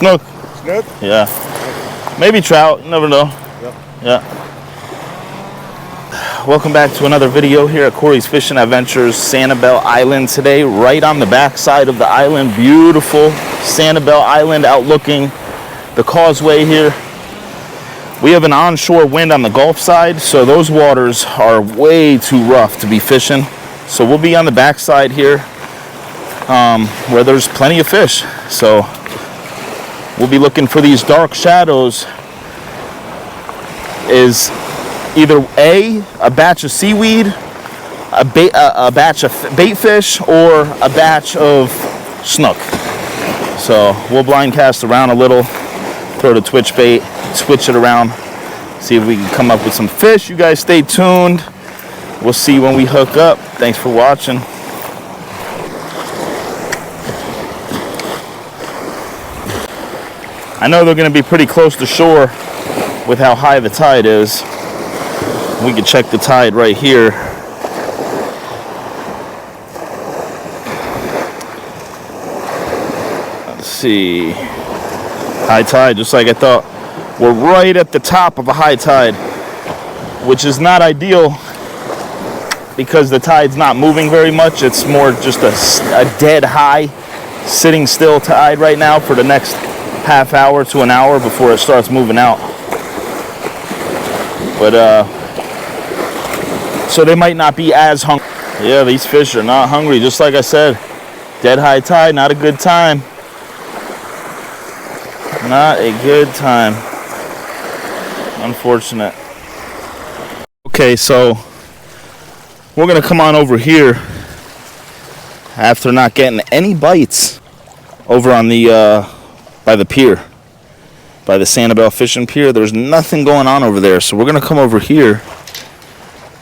Snook. Snook? Yeah. Maybe trout. You never know. Yep. Yeah. Welcome back to another video here at Corey's Fishing Adventures, Sanibel Island today. Right on the back side of the island. Beautiful Sanibel Island outlooking the causeway here. We have an onshore wind on the Gulf side, so those waters are way too rough to be fishing. So we'll be on the back side here where there's plenty of fish. So we'll be looking for these dark shadows. Is either a batch of seaweed, a batch of bait fish, or a batch of snook. So we'll blind cast around a little, throw the twitch bait, switch it around, see if we can come up with some fish. You guys stay tuned. We'll see when we hook up. Thanks for watching. I know they're going to be pretty close to shore with how high the tide is. We can check the tide right here. Let's see. High tide, just like I thought. We're right at the top of a high tide, which is not ideal because the tide's not moving very much. It's more just a dead high, sitting still tide right now for the next half hour to an hour before it starts moving out. But so they might not be as hungry. Yeah, these fish are not hungry, just like I said. Dead high tide, not a good time. Not a good time. Unfortunate. Okay, so we're gonna come on over here after not getting any bites over on the by the pier, by the Sanibel fishing pier. There's nothing going on over there, so we're gonna come over here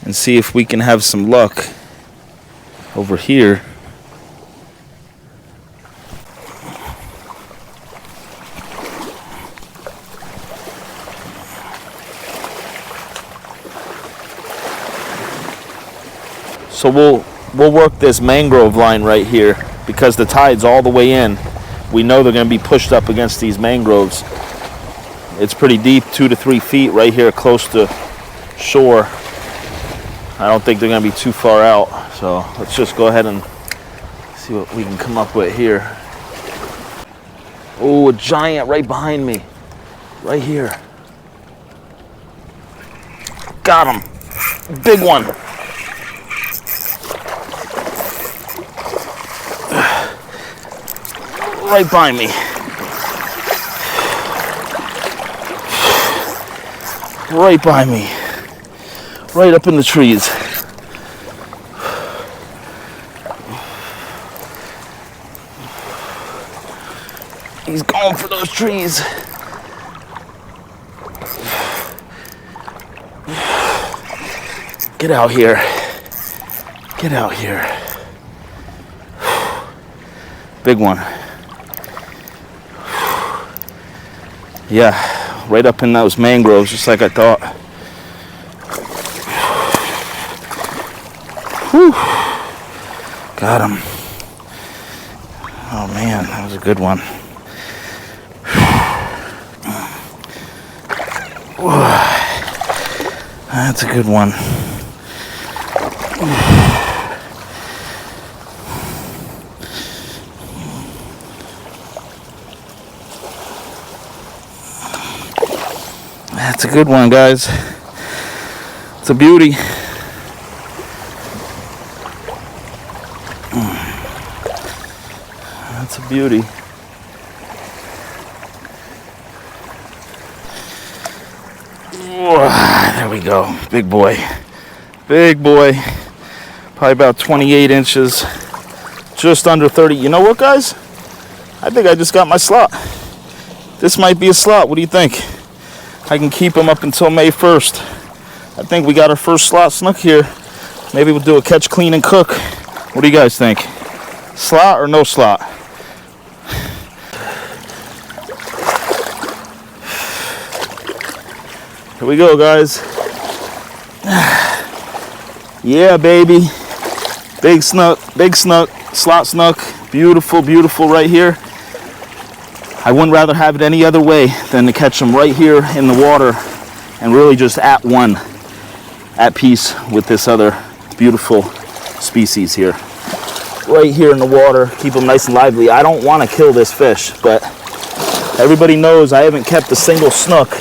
and see if we can have some luck over here. So we'll work this mangrove line right here because the tide's all the way in. We know they're going to be pushed up against these mangroves. It's pretty deep, 2 to 3 feet right here close to shore. I don't think they're going to be too far out. So let's just go ahead and see what we can come up with here. Oh, a giant right behind me. Right here. Got him. Big one. Right by me. Right by me. Right up in the trees. He's going for those trees. Get out here. Get out here. Big one. Yeah, right up in those mangroves, just like I thought. Whew. Got him. Oh man, that was a good one. That's a good one. That's a good one, guys. It's a beauty. That's a beauty. There we go. Big boy. Big boy. Probably about 28 inches. Just under 30. You know what, guys? I think I just got my slot. This might be a slot. What do you think? I can keep them up until May 1st. I think we got our first slot snook here. Maybe we'll do a catch, clean, and cook. What do you guys think? Slot or no slot? Here we go, guys. Yeah, baby. Big snook, slot snook. Beautiful, beautiful right here. I wouldn't rather have it any other way than to catch them right here in the water and really just at peace with this other beautiful species here. Right here in the water, keep them nice and lively. I don't want to kill this fish, but everybody knows I haven't kept a single snook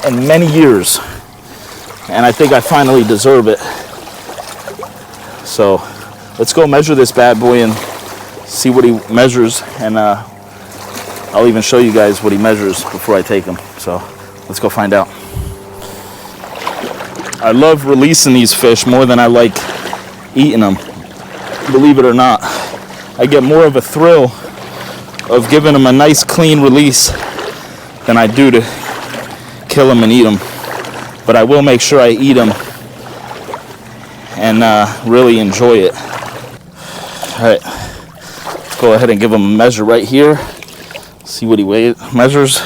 in many years, and I think I finally deserve it. So let's go measure this bad boy and see what he measures, and I'll even show you guys what he measures before I take him. So let's go find out. I love releasing these fish more than I like eating them. Believe it or not, I get more of a thrill of giving them a nice clean release than I do to kill them and eat them. But I will make sure I eat them and really enjoy it. All right, let's go ahead and give him a measure right here. See what he measures.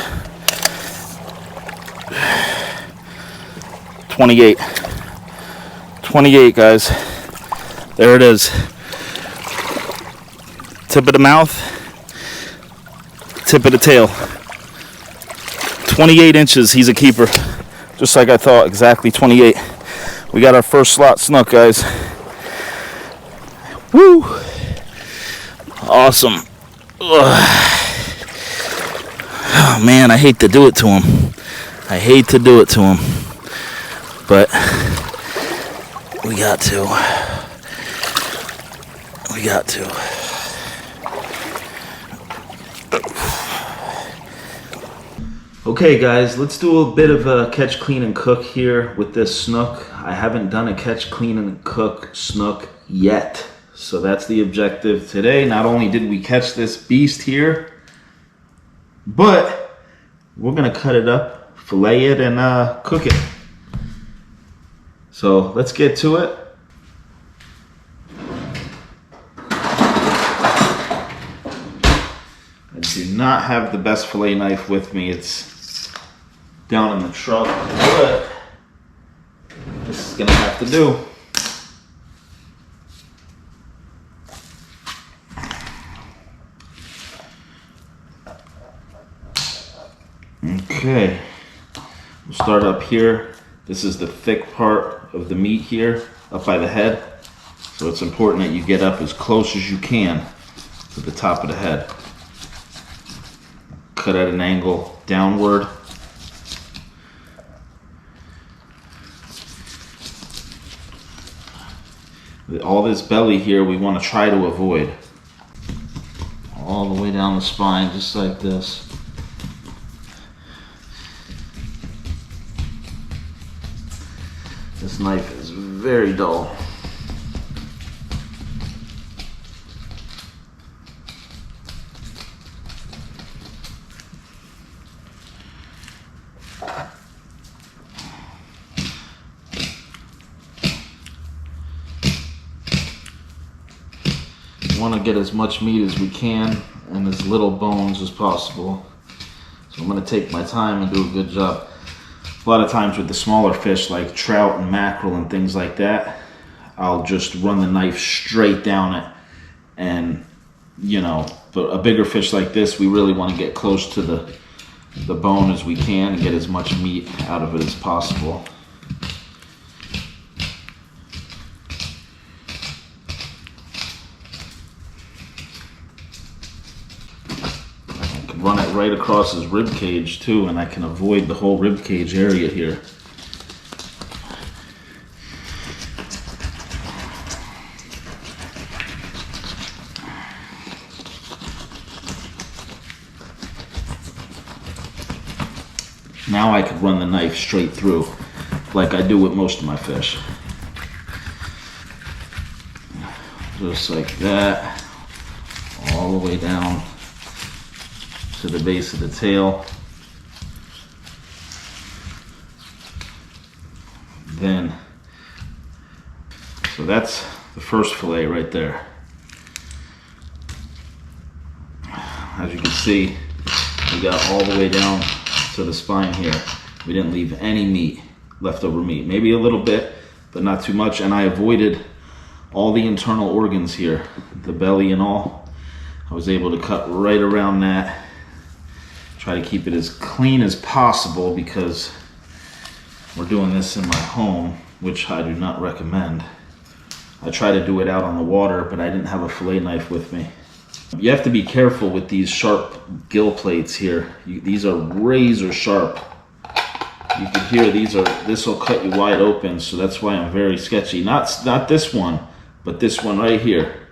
28. 28, guys. There it is. Tip of the mouth, tip of the tail. 28 inches, he's a keeper. Just like I thought, exactly 28. We got our first slot snook, guys. Woo! Awesome. Ugh. Oh man, I hate to do it to him. I hate to do it to him. But we got to. We got to. Okay guys, let's do a bit of a catch, clean, and cook here with this snook. I haven't done a catch, clean, and cook snook yet. So that's the objective today. Not only did we catch this beast here, but we're gonna cut it up, fillet it, and cook it. So let's get to it. I do not have the best fillet knife with me. It's down in the truck, but this is gonna have to do. Okay, we'll start up here. This is the thick part of the meat here, up by the head. So it's important that you get up as close as you can to the top of the head. Cut at an angle downward. All this belly here we want to try to avoid. All the way down the spine, just like this. This knife is very dull. We want to get as much meat as we can and as little bones as possible. So I'm going to take my time and do a good job. A lot of times with the smaller fish like trout and mackerel and things like that, I'll just run the knife straight down it, and you know, but a bigger fish like this, we really want to get close to the bone as we can and get as much meat out of it as possible. Run it right across his rib cage too, and I can avoid the whole rib cage area here. Now I could run the knife straight through like I do with most of my fish. Just like that, all the way down to the base of the tail. Then, so that's the first fillet right there. As you can see, we got all the way down to the spine here. We didn't leave any meat, leftover meat. Maybe a little bit, but not too much. And I avoided all the internal organs here, the belly and all. I was able to cut right around that Try to keep it as clean as possible because we're doing this in my home, which I do not recommend. I try to do it out on the water, but I didn't have a fillet knife with me. You have to be careful with these sharp gill plates here. These are razor sharp. You can hear this will cut you wide open, so that's why I'm very sketchy. Not this one, but this one right here.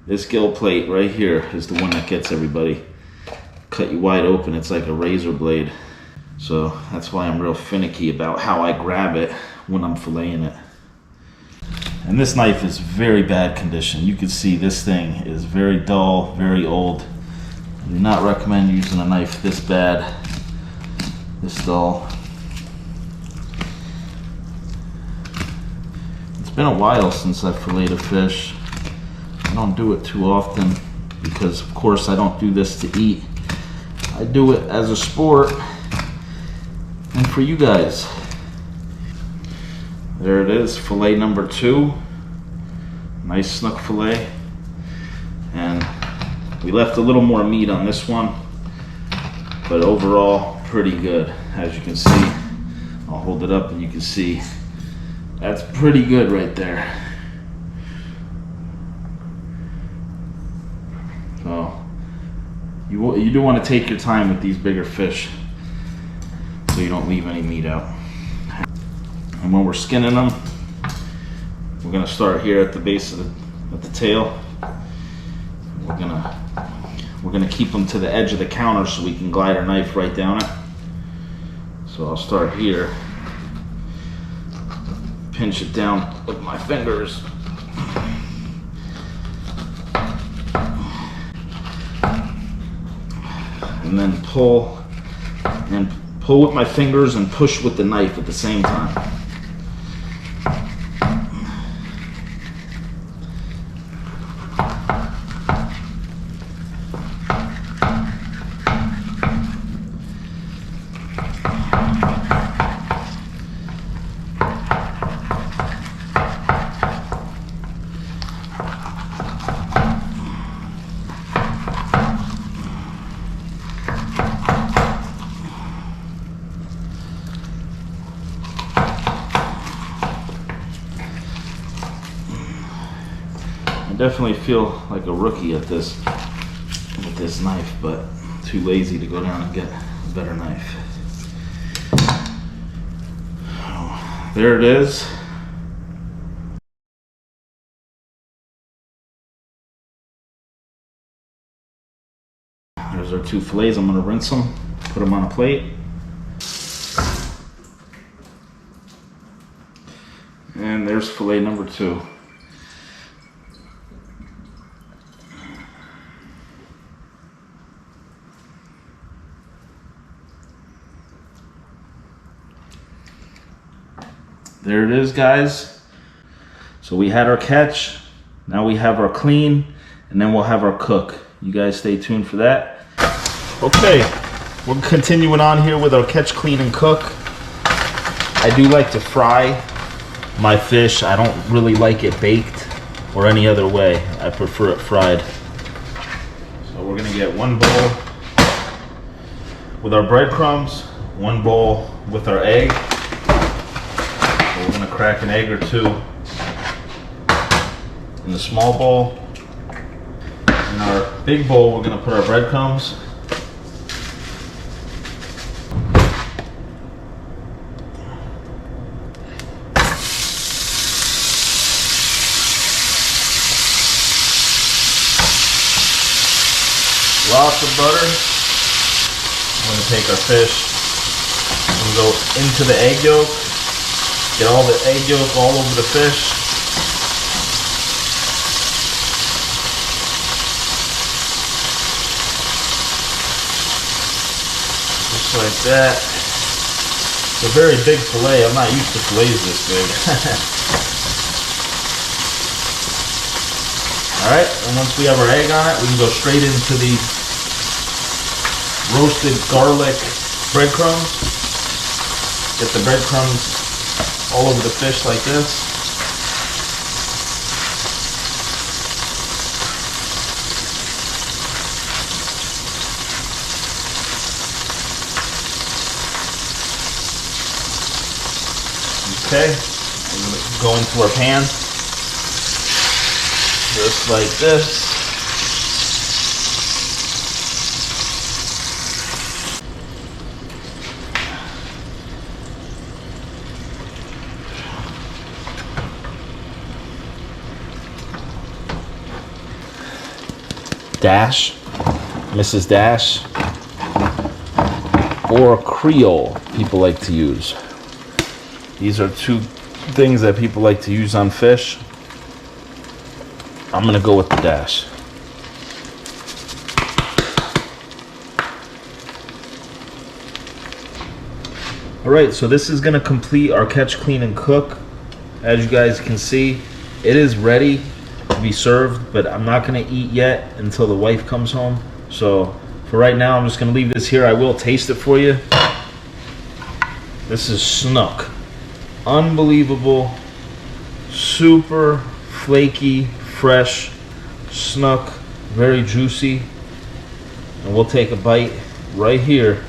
This gill plate right here is the one that gets everybody. Cut you wide open, it's like a razor blade. So that's why I'm real finicky about how I grab it when I'm filleting it. And this knife is very bad condition. You can see this thing is very dull, very old. I do not recommend using a knife this bad, this dull. It's been a while since I filleted a fish. I don't do it too often because, of course, I don't do this to eat. I do it as a sport and for you guys. There it is, fillet number 2. Nice snook fillet. And we left a little more meat on this one, but overall pretty good. As you can see, I'll hold it up and you can see that's pretty good right there. So you do want to take your time with these bigger fish so you don't leave any meat out. And when we're skinning them, we're gonna start here at the base of the tail. We're gonna keep them to the edge of the counter so we can glide our knife right down it. So I'll start here, pinch it down with my fingers. And then pull with my fingers and push with the knife at the same time. I definitely feel like a rookie at this with this knife, but too lazy to go down and get a better knife. Oh, there it is. There's our 2 fillets. I'm going to rinse them, put them on a plate. And there's fillet number 2. There it is, guys. So we had our catch, now we have our clean, and then we'll have our cook. You guys stay tuned for that. Okay, we're continuing on here with our catch, clean, and cook. I do like to fry my fish. I don't really like it baked or any other way. I prefer it fried. So we're gonna get 1 bowl with our breadcrumbs, 1 bowl with our egg. We're gonna crack an egg or 2 in the small bowl. In our big bowl, we're gonna put our breadcrumbs. Lots of butter. I'm gonna take our fish and go into the egg yolk. Get all the egg yolk all over the fish. Just like that. It's a very big fillet. I'm not used to fillets this big. Alright, and once we have our egg on it, we can go straight into the roasted garlic breadcrumbs. Get the breadcrumbs all over the fish like this. Okay, go into our pan, just like this. Dash, Mrs. Dash, or Creole people like to use. These are two things that people like to use on fish. I'm gonna go with the Dash. All right, so this is gonna complete our catch, clean, and cook. As you guys can see, it is ready to be served, but I'm not gonna eat yet until the wife comes home. So for right now, I'm just gonna leave this here. I will taste it for you. This is Snook. Unbelievable, super flaky, fresh Snook, very juicy. And we'll take a bite right here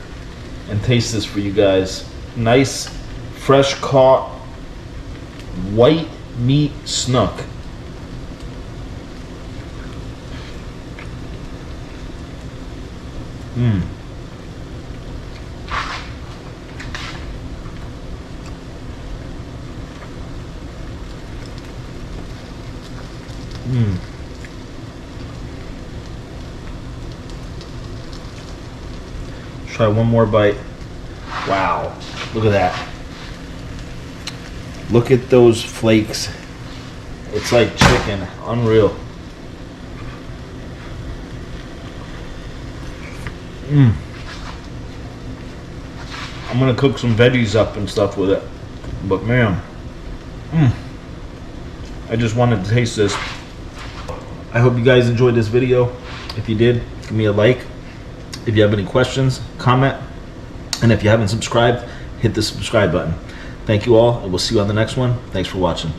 and taste this for you guys. Nice, fresh caught, white meat Snook. Mmm. Mmm. Try one more bite. Wow, look at that. Look at those flakes. It's like chicken, unreal. Mmm. I'm gonna cook some veggies up and stuff with it. But man, I just wanted to taste this. I hope you guys enjoyed this video. If you did, give me a like. If you have any questions, comment. And if you haven't subscribed, hit the subscribe button. Thank you all, and we'll see you on the next one. Thanks for watching.